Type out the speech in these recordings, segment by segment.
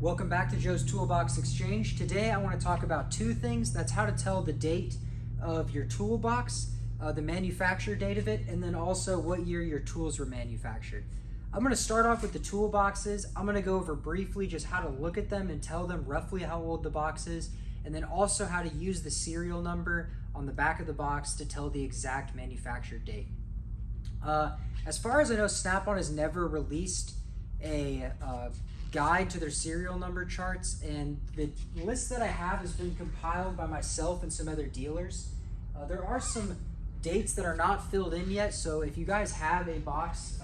Welcome back to Joe's Toolbox Exchange. Today I want to talk about two things. That's how to tell the date of your toolbox, the manufacture date of it, and then also what year your tools were manufactured. I'm going to start off with the toolboxes. I'm going to go over briefly just how to look at them and tell them roughly how old the box is, and then also how to use the serial number on the back of the box to tell the exact manufacture date. As far as I know, Snap-on has never released a guide to their serial number charts, and the list that I have has been compiled by myself and some other dealers. There are some dates that are not filled in yet, so if you guys have a box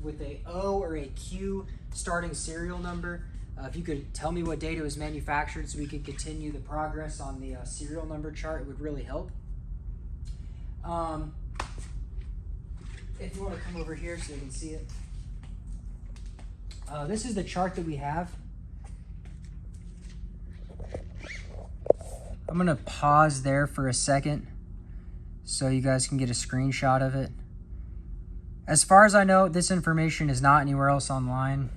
with a O or a Q starting serial number, if you could tell me what date it was manufactured so we could continue the progress on the serial number chart, it would really help. If you want to come over here so you can see it. This is the chart that we have. I'm going to pause there for a second so you guys can get a screenshot of it. As far as I know, this information is not anywhere else online.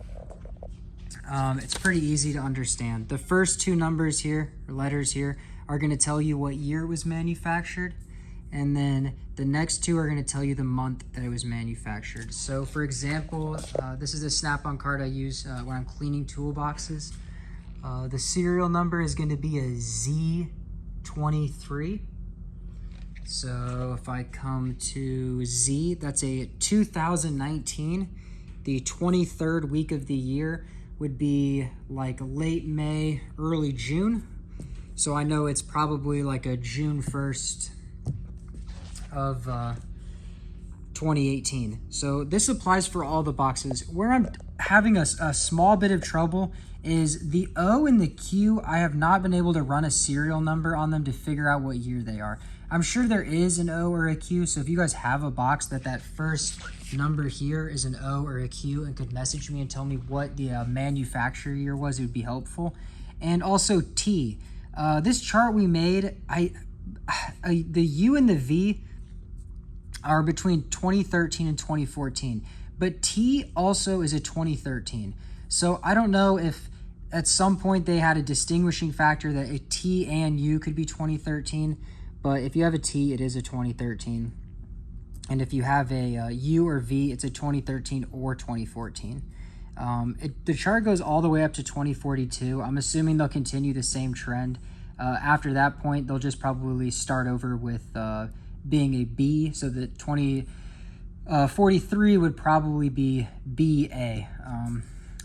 It's pretty easy to understand. The first two numbers here, or letters here, are going to tell you what year it was manufactured. And then the next two are going to tell you the month that it was manufactured. So for example, this is the Snap-on card I use when I'm cleaning toolboxes. The serial number is going to be a Z23. So if I come to Z, that's a 2019. The 23rd week of the year would be like late May, early June. So I know it's probably like a June 1st of 2018. So this applies for all the boxes. Where I'm having a small bit of trouble is the O and the Q. I have not been able to run a serial number on them to figure out what year they are. I'm sure there is an O or a Q, so if you guys have a box that first number here is an O or a Q and could message me and tell me what the manufacturer year was, it would be helpful. And also T. This chart we made, the U and the V are between 2013 and 2014, but T also is a 2013. So I don't know if at some point they had a distinguishing factor that a T and U could be 2013, but if you have a T, it is a 2013. And if you have a U or V, it's a 2013 or 2014. The chart goes all the way up to 2042. I'm assuming they'll continue the same trend. After that point, they'll just probably start over with being a B, so that 2043 would probably be BA.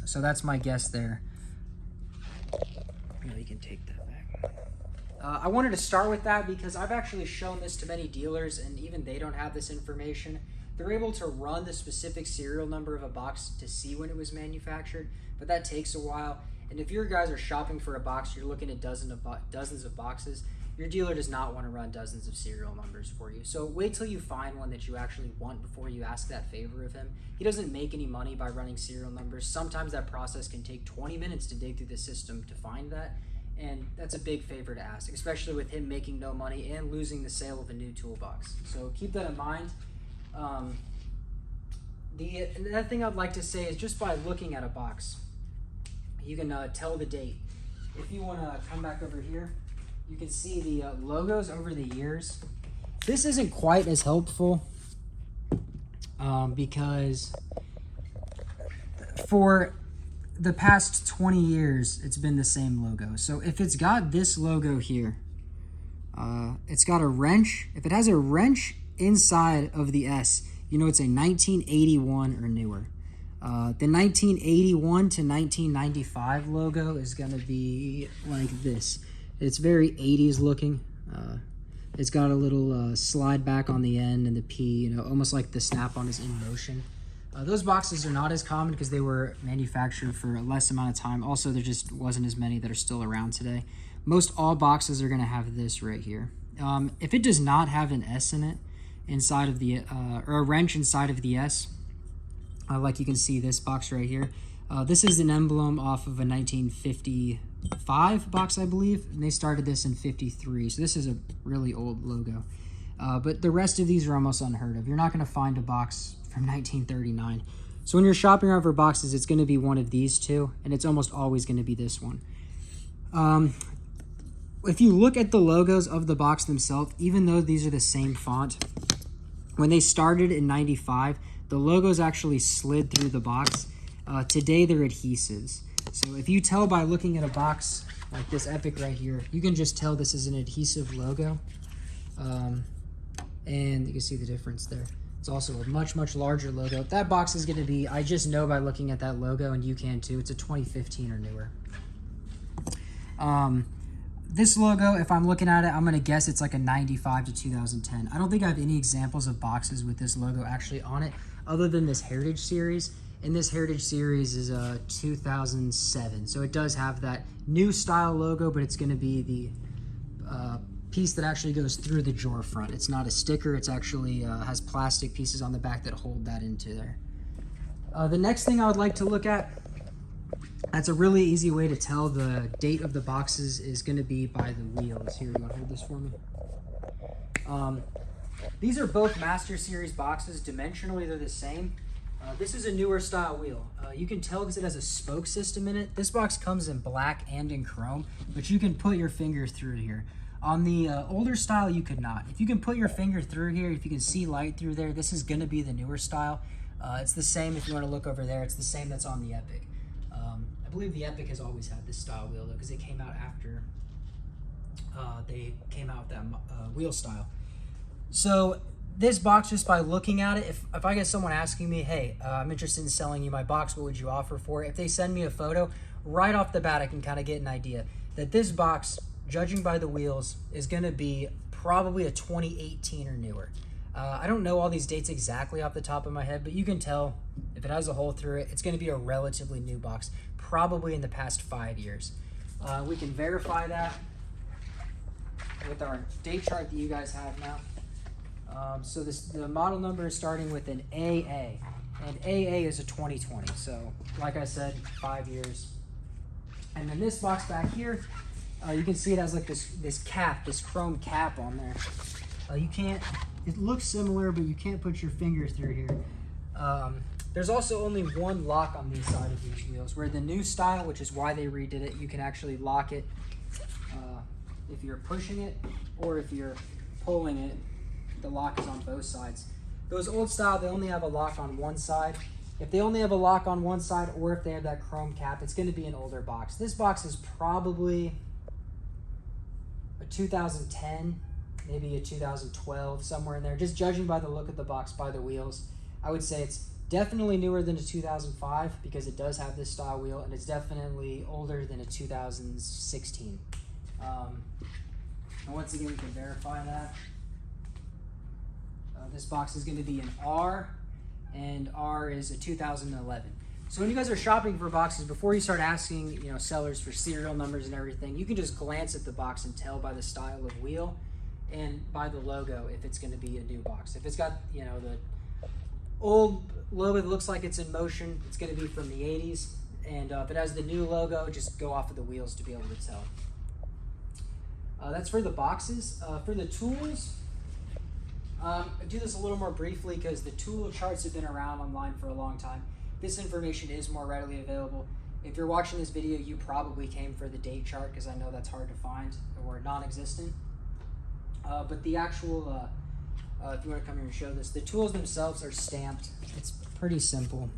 So that's my guess there. You can take that back. I wanted to start with that because I've actually shown this to many dealers and even they don't have this information. They're able to run the specific serial number of a box to see when it was manufactured, but that takes a while. And if your guys are shopping for a box, you're looking at dozens of boxes, your dealer does not want to run dozens of serial numbers for you. So wait till you find one that you actually want before you ask that favor of him. He doesn't make any money by running serial numbers. Sometimes that process can take 20 minutes to dig through the system to find that. And that's a big favor to ask, especially with him making no money and losing the sale of a new toolbox. So keep that in mind. The other thing I'd like to say is just by looking at a box, you can tell the date. If you want to come back over here, you can see the logos over the years. This isn't quite as helpful because for the past 20 years, it's been the same logo. So if it's got this logo here, it's got a wrench. If it has a wrench inside of the S, you know it's a 1981 or newer. The 1981 to 1995 logo is going to be like this. It's very 80s looking. It's got a little slide back on the end and the P, almost like the Snap-on is in motion. Those boxes are not as common because they were manufactured for a less amount of time. Also, there just wasn't as many that are still around today. Most all boxes are going to have this right here. If it does not have an S in it, inside of the, or a wrench inside of the S, like you can see this box right here, this is an emblem off of a 1955 box, I believe, and they started this in 53, so this is a really old logo. But the rest of these are almost unheard of. You're not going to find a box from 1939. So when you're shopping around for boxes, it's going to be one of these two, and it's almost always going to be this one. If you look at the logos of the box themselves, even though these are the same font, when they started in 95, the logos actually slid through the box. Today they're adhesives. So if you tell by looking at a box like this Epiq right here, you can just tell this is an adhesive logo. And you can see the difference there. It's also a much, much larger logo. That box is going to be, I just know by looking at that logo, and you can too, it's a 2015 or newer. This logo, if I'm looking at it, I'm going to guess it's like a 95 to 2010. I don't think I have any examples of boxes with this logo actually on it, other than this Heritage Series. And this Heritage Series is a 2007. So it does have that new style logo, but it's going to be the piece that actually goes through the drawer front. It's not a sticker. It's actually has plastic pieces on the back that hold that into there. The next thing I would like to look at, that's a really easy way to tell the date of the boxes, is going to be by the wheels. Here, you want to hold this for me? These are both Master Series boxes. Dimensionally, they're the same. This is a newer style wheel. You can tell because it has a spoke system in it. This box comes in black and in chrome, but you can put your finger through here. On the older style, you could not. If you can put your finger through here, if you can see light through there, this is going to be the newer style. It's the same if you want to look over there. It's the same that's on the Epiq. I believe the Epiq has always had this style wheel, though, because it came out after they came out with that wheel style. So this box, just by looking at it, if I get someone asking me, hey, I'm interested in selling you my box, what would you offer for it? If they send me a photo, right off the bat, I can kind of get an idea that this box, judging by the wheels, is going to be probably a 2018 or newer. I don't know all these dates exactly off the top of my head, but you can tell if it has a hole through it, it's going to be a relatively new box, probably in the past 5 years. We can verify that with our date chart that you guys have now. So the model number is starting with an AA, and AA is a 2020. So like I said, 5 years. And then this box back here, you can see it has like this cap, this chrome cap on there. You can't, it looks similar, but you can't put your finger through here. There's also only one lock on the side of these wheels, where the new style, which is why they redid it, you can actually lock it if you're pushing it, or if you're pulling it, the lock is on both sides. Those old style, they only have a lock on one side. If they only have a lock on one side, or if they have that chrome cap, it's going to be an older box. This box is probably a 2010, maybe a 2012, somewhere in there. Just judging by the look of the box, by the wheels, I would say it's definitely newer than a 2005 because it does have this style wheel, and it's definitely older than a 2016. And once again, we can verify that. This box is going to be an R, and R is a 2011. So when you guys are shopping for boxes, before you start asking, sellers for serial numbers and everything, you can just glance at the box and tell by the style of wheel and by the logo if it's going to be a new box. If it's got, the old logo that looks like it's in motion, it's going to be from the 80s. And if it has the new logo, just go off of the wheels to be able to tell. That's for the boxes. For the tools, I do this a little more briefly because the tool charts have been around online for a long time. This information is more readily available. If you're watching this video, you probably came for the date chart because I know that's hard to find or non-existent. But the actual, if you want to come here and show this, the tools themselves are stamped. It's pretty simple.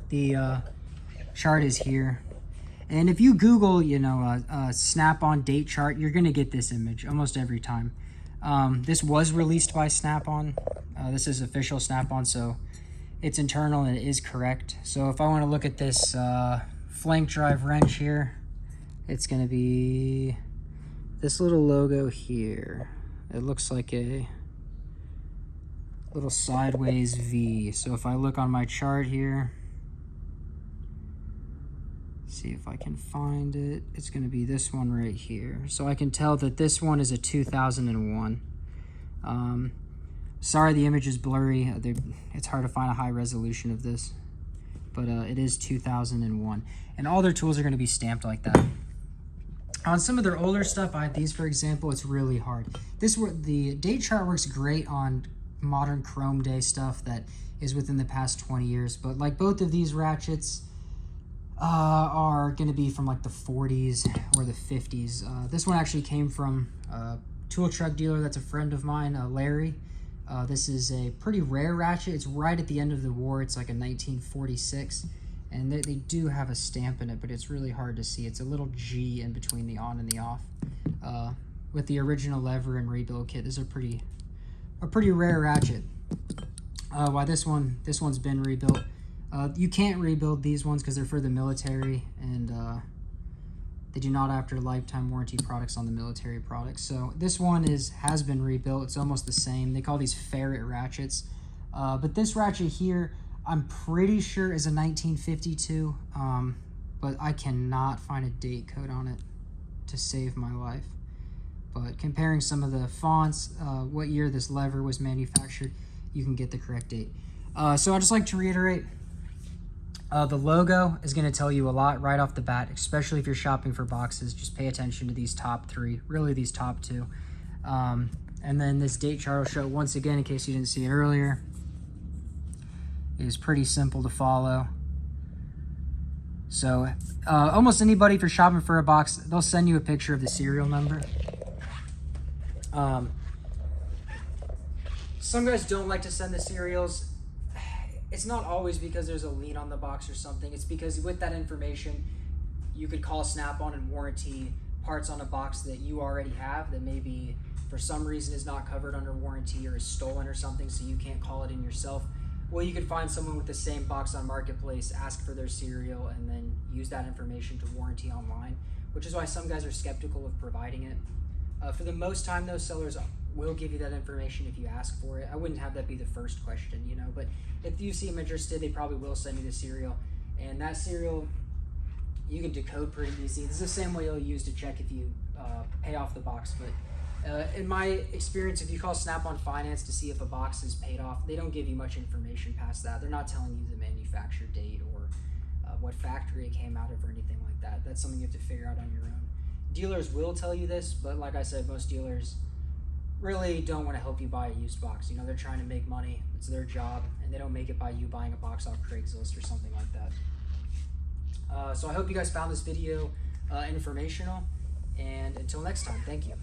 The chart is here. And if you Google, a Snap-on date chart, you're going to get this image almost every time. This was released by Snap-on. This is official Snap-on, so it's internal and it is correct. So if I want to look at this flank drive wrench here, it's going to be this little logo here. It looks like a little sideways V. So if I look on my chart here, see if I can find it. It's going to be this one right here. So I can tell that this one is a 2001. Sorry, the image is blurry. It's hard to find a high resolution of this, but it is 2001. And all their tools are going to be stamped like that. On some of their older stuff, I have these, for example, it's really hard. The date chart works great on modern Chrome Day stuff that is within the past 20 years. But like both of these ratchets are going to be from like the 40s or the 50s. This one actually came from a tool truck dealer that's a friend of mine, Larry. This is a pretty rare ratchet. It's right at the end of the war. It's like a 1946, and they do have a stamp in it, but it's really hard to see. It's a little G in between the on and the off. With the original lever and rebuild kit, this is a pretty rare ratchet. Why this one's been rebuilt. You can't rebuild these ones because they're for the military, and they do not offer lifetime warranty products on the military products. So this one has been rebuilt. It's almost the same. They call these ferret ratchets. But this ratchet here, I'm pretty sure is a 1952, but I cannot find a date code on it to save my life. But comparing some of the fonts, what year this lever was manufactured, you can get the correct date. So I'd just like to reiterate, the logo is going to tell you a lot right off the bat, especially if you're shopping for boxes. Just pay attention to these top three, really these top two. And then this date chart will show once again, in case you didn't see it earlier. It is pretty simple to follow. So almost anybody, if you're shopping for a box, they'll send you a picture of the serial number. Some guys don't like to send the serials. It's not always because there's a lien on the box or something. It's because with that information, you could call Snap-on and warranty parts on a box that you already have that maybe for some reason is not covered under warranty or is stolen or something, so you can't call it in yourself. Well, you could find someone with the same box on Marketplace, ask for their serial, and then use that information to warranty online, which is why some guys are skeptical of providing it. For the most time, those sellers will give you that information if you ask for it. I wouldn't have that be the first question, you know, but if you seem interested, they probably will send you the serial, and that serial you can decode pretty easy. This is the same way you'll use to check if you pay off the box, but in my experience, if you call Snap-on Finance to see if a box is paid off, they don't give you much information past that. They're not telling you the manufacture date or what factory it came out of or anything like that. That's something you have to figure out on your own. Dealers will tell you this, but like I said, most dealers really don't want to help you buy a used box. You know, they're trying to make money. It's their job, and they don't make it by you buying a box off Craigslist or something like that. So I hope you guys found this video informational, and until next time, thank you.